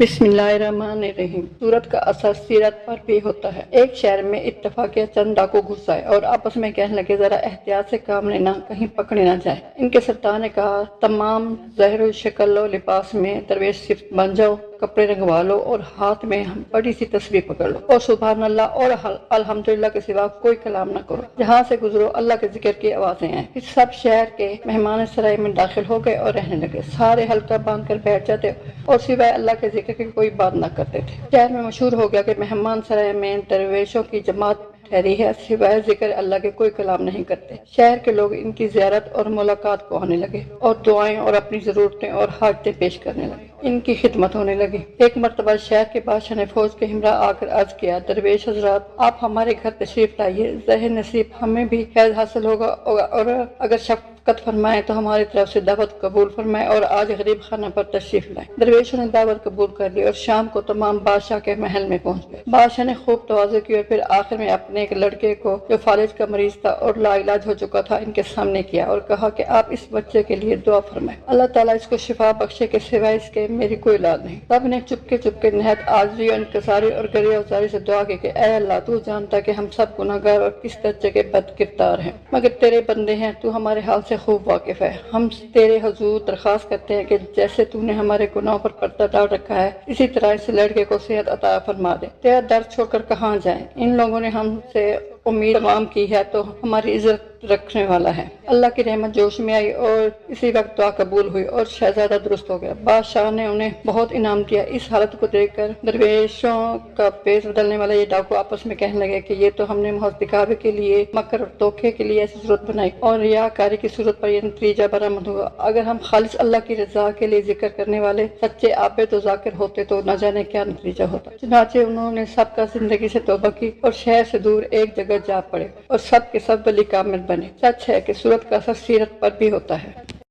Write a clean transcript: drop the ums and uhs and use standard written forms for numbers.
بسم اللہ الرحمن الرحیم۔ سورت کا اثر سیرت پر بھی ہوتا ہے۔ ایک شہر میں اتفاقیہ چند ڈاکو گھس آئے اور آپس میں کہنے لگے ذرا احتیاط سے کام لینا، کہیں پکڑے نہ جائے۔ ان کے سرطان نے کہا تمام ظاہر و شکل و لباس میں درویش صفت بن جاؤ، کپڑے رنگوا لو اور ہاتھ میں بڑی سی تسبیح پکڑ لو اور سبحان اللہ اور الحمدللہ کے سوا کوئی کلام نہ کرو۔ جہاں سے گزرو اللہ کے ذکر کی آوازیں آئیں۔ پھر سب شہر کے مہمان سرائے میں داخل ہو گئے اور رہنے لگے۔ سارے حلقہ باندھ کر بیٹھ جاتے اور سوائے اللہ کے ذکر کی کوئی بات نہ کرتے تھے۔ شہر میں مشہور ہو گیا کہ مہمان سرائے میں درویشوں کی جماعت ٹھہری ہے، سوائے ذکر اللہ کے کوئی کلام نہیں کرتے۔ شہر کے لوگ ان کی زیارت اور ملاقات کو آنے لگے اور دعائیں اور اپنی ضرورتیں اور حاجتیں پیش کرنے لگے۔ ان کی خدمت ہونے لگی۔ ایک مرتبہ شہر کے بادشاہ نے فوج کے ہمراہ آ کر عرض کیا، درویش حضرات، آپ ہمارے گھر تشریف لائیے، ظاہر نصیب ہمیں بھی فیض حاصل ہوگا اور اگر شفقت فرمائیں تو ہماری طرف سے دعوت قبول فرمائیں اور آج غریب خانہ پر تشریف لائیں۔ درویشوں نے دعوت قبول کر لی اور شام کو تمام بادشاہ کے محل میں پہنچ گئے۔ بادشاہ نے خوب تواضع کی اور پھر آخر میں اپنے ایک لڑکے کو جو فالج کا مریض تھا اور لا علاج ہو چکا تھا ان کے سامنے کیا اور کہا کہ آپ اس بچے کے لیے دعا فرمائیں، اللہ تعالیٰ اس کو شفا بخشے کہ سوائے اس کے میری کوئی علاج نہیں۔ سب نے چپکے نہایت عاجزی اور انکساری اور گریہ ازاری سے دعا کی کہ اے اللہ، تو جانتا کہ ہم سب گناہگار اور کس درجے کے بد کردار ہیں، مگر تیرے بندے ہیں، تو ہمارے حال سے خوب واقف ہے۔ ہم تیرے حضور درخواست کرتے ہیں کہ جیسے تو نے ہمارے گناہوں پر پردہ ڈال رکھا ہے، اسی طرح اس لڑکے کو صحت عطا فرما دے۔ تیرا در چھوڑ کر کہاں جائیں؟ ان لوگوں نے ہم سے امید تمام کی ہے تو ہماری عزت رکھنے والا ہے۔ اللہ کی رحمت جوش میں آئی اور اسی وقت دعا قبول ہوئی اور شہزادہ درست ہو گیا۔ بادشاہ نے انہیں بہت انعام دیا۔ اس حالت کو دیکھ کر درویشوں کا پیش بدلنے والا یہ ڈاکو آپس میں کہنے لگے کہ یہ تو ہم نے محض دکھاوے کے لیے، مکر اور دھوکے کے لیے ایسی صورت بنائی اور ریاکاری کی صورت پر یہ نتیجہ برآمد ہوا۔ اگر ہم خالص اللہ کی رضا کے لیے ذکر کرنے والے سچے عابد و ذاکر ہوتے تو نہ جانے کیا نتیجہ ہوتا۔ چنانچہ انہوں نے سب کا زندگی سے توبہ کی اور شہر سے دور ایک جگہ جا پڑے اور سب کے سب ولی کامل بنے۔ سچ ہے کہ سورت کا اثر سیرت پر بھی ہوتا ہے۔